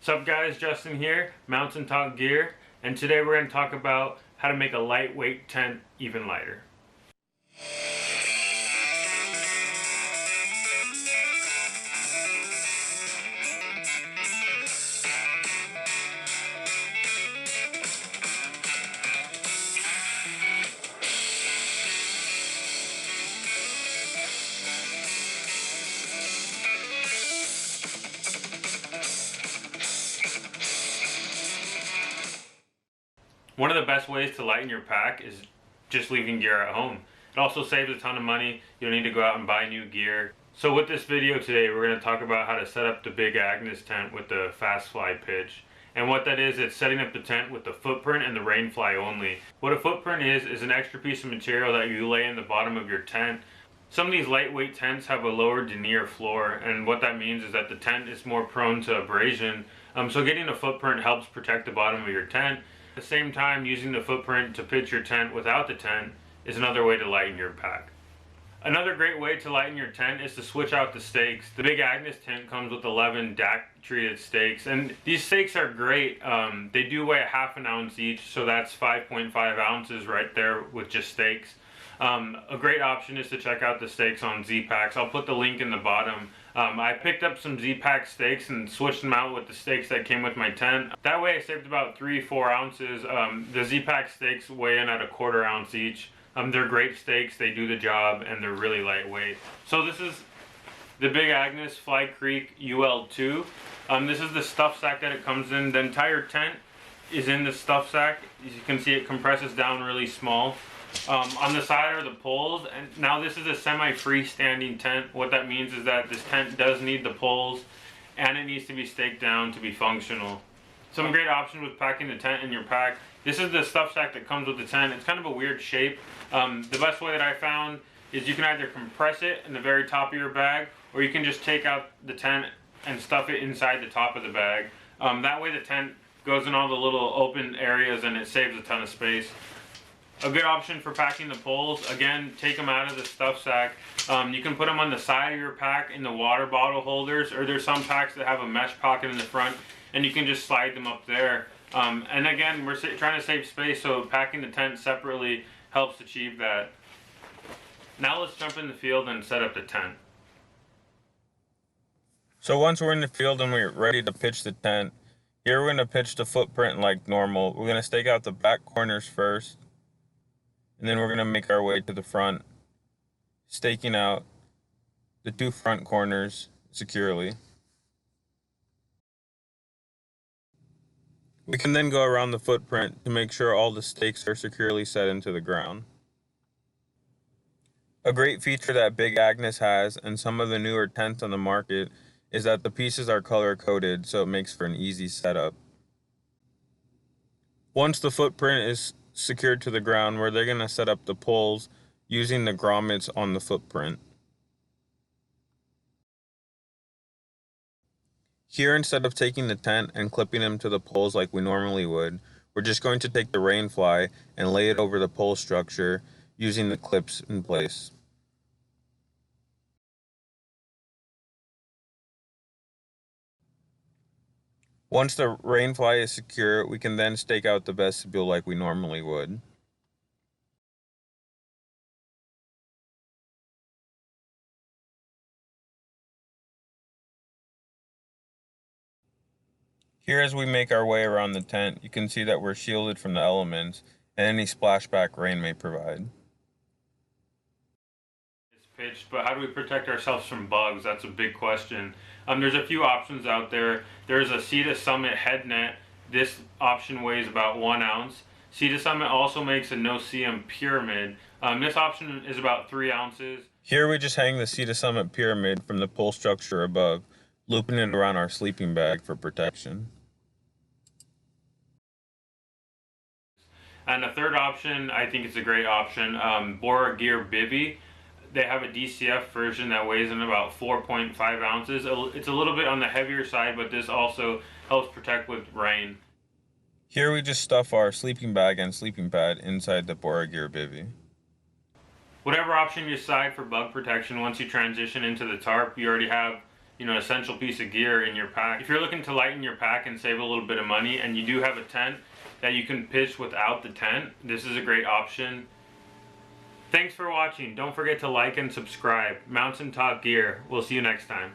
What's up guys, Justin here, Mountain Talk Gear, and today we're going to talk about how to make a lightweight tent even lighter. One of the best ways to lighten your pack is just leaving gear at home. It also saves a ton of money. You don't need to go out and buy new gear. So with this video today, we're going to talk about how to set up the big Agnes tent with the Fast Fly pitch. And what that is, it's setting up the tent with the footprint and the rain fly only. What a footprint is an extra piece of material that you lay in the bottom of your tent. Some of these lightweight tents have a lower denier floor, and what that means is that the tent is more prone to abrasion. So getting a footprint helps protect the bottom of your tent. At the same time, using the footprint to pitch your tent without the tent is another way to lighten your pack. Another great way to lighten your tent is to switch out the stakes. The big Agnes tent comes with 11 DAC treated stakes, and these stakes are great. They do weigh a half an ounce each, so that's 5.5 ounces right there with just stakes. A great option is to check out the stakes on Z-Packs. I'll put the link in the bottom. I picked up some Z-Pack stakes and switched them out with the stakes that came with my tent. That way I saved about 3-4 ounces. The Z-Pack stakes weigh in at a quarter ounce each. They're great stakes, they do the job, and they're really lightweight. So this is the big Agnes Fly Creek UL 2. This is the stuff sack that it comes in. The entire tent is in the stuff sack. As you can see, it compresses down really small. On the side are the poles, and now this is a semi-freestanding tent. What that means is that this tent does need the poles, and it needs to be staked down to be functional. Some great options with packing the tent in your pack. This is the stuff sack that comes with the tent. It's kind of a weird shape. The best way that I found is you can either compress it in the very top of your bag, or you can just take out the tent and stuff it inside the top of the bag. That way the tent goes in all the little open areas and it saves a ton of space. A good option for packing the poles, again, take them out of the stuff sack. You can put them on the side of your pack in the water bottle holders, or there's some packs that have a mesh pocket in the front, and you can just slide them up there. And again, we're trying to save space, so packing the tent separately helps achieve that. Now let's jump in the field and set up the tent. So once we're in the field and we're ready to pitch the tent, here we're going to pitch the footprint like normal. We're going to stake out the back corners first, and then we're going to make our way to the front, staking out the 2 front corners securely. We can then go around the footprint to make sure all the stakes are securely set into the ground. A great feature that Big Agnes has and some of the newer tents on the market is that the pieces are color coded, so it makes for an easy setup. Once the footprint is secured to the ground, where they're going to set up the poles using the grommets on the footprint. Here, instead of taking the tent and clipping them to the poles like we normally would, we're just going to take the rain fly and lay it over the pole structure using the clips in place. Once the rain fly is secure, we can then stake out the vestibule like we normally would. Here, as we make our way around the tent, you can see that we're shielded from the elements and any splashback rain may provide. It's pitched, but how do we protect ourselves from bugs? That's a big question. There's a few options out there. There's a Sea to Summit head net. This option weighs about 1 ounce. Sea to Summit also makes a no-seam pyramid. This option is about 3 ounces. Here we just hang the Sea to Summit pyramid from the pole structure above, looping it around our sleeping bag for protection. And the third option, I think it's a great option, Bora Gear Bivy. They have a DCF version that weighs in about 4.5 ounces. It's a little bit on the heavier side, but this also helps protect with rain. Here we just stuff our sleeping bag and sleeping pad inside the Bora Gear Bivy. Whatever option you decide for bug protection, once you transition into the tarp, you already have essential piece of gear in your pack. If you're looking to lighten your pack and save a little bit of money, and you do have a tent that you can pitch without the tent, this is a great option. Thanks for watching. Don't forget to like and subscribe. Mountaintop Gear. We'll see you next time.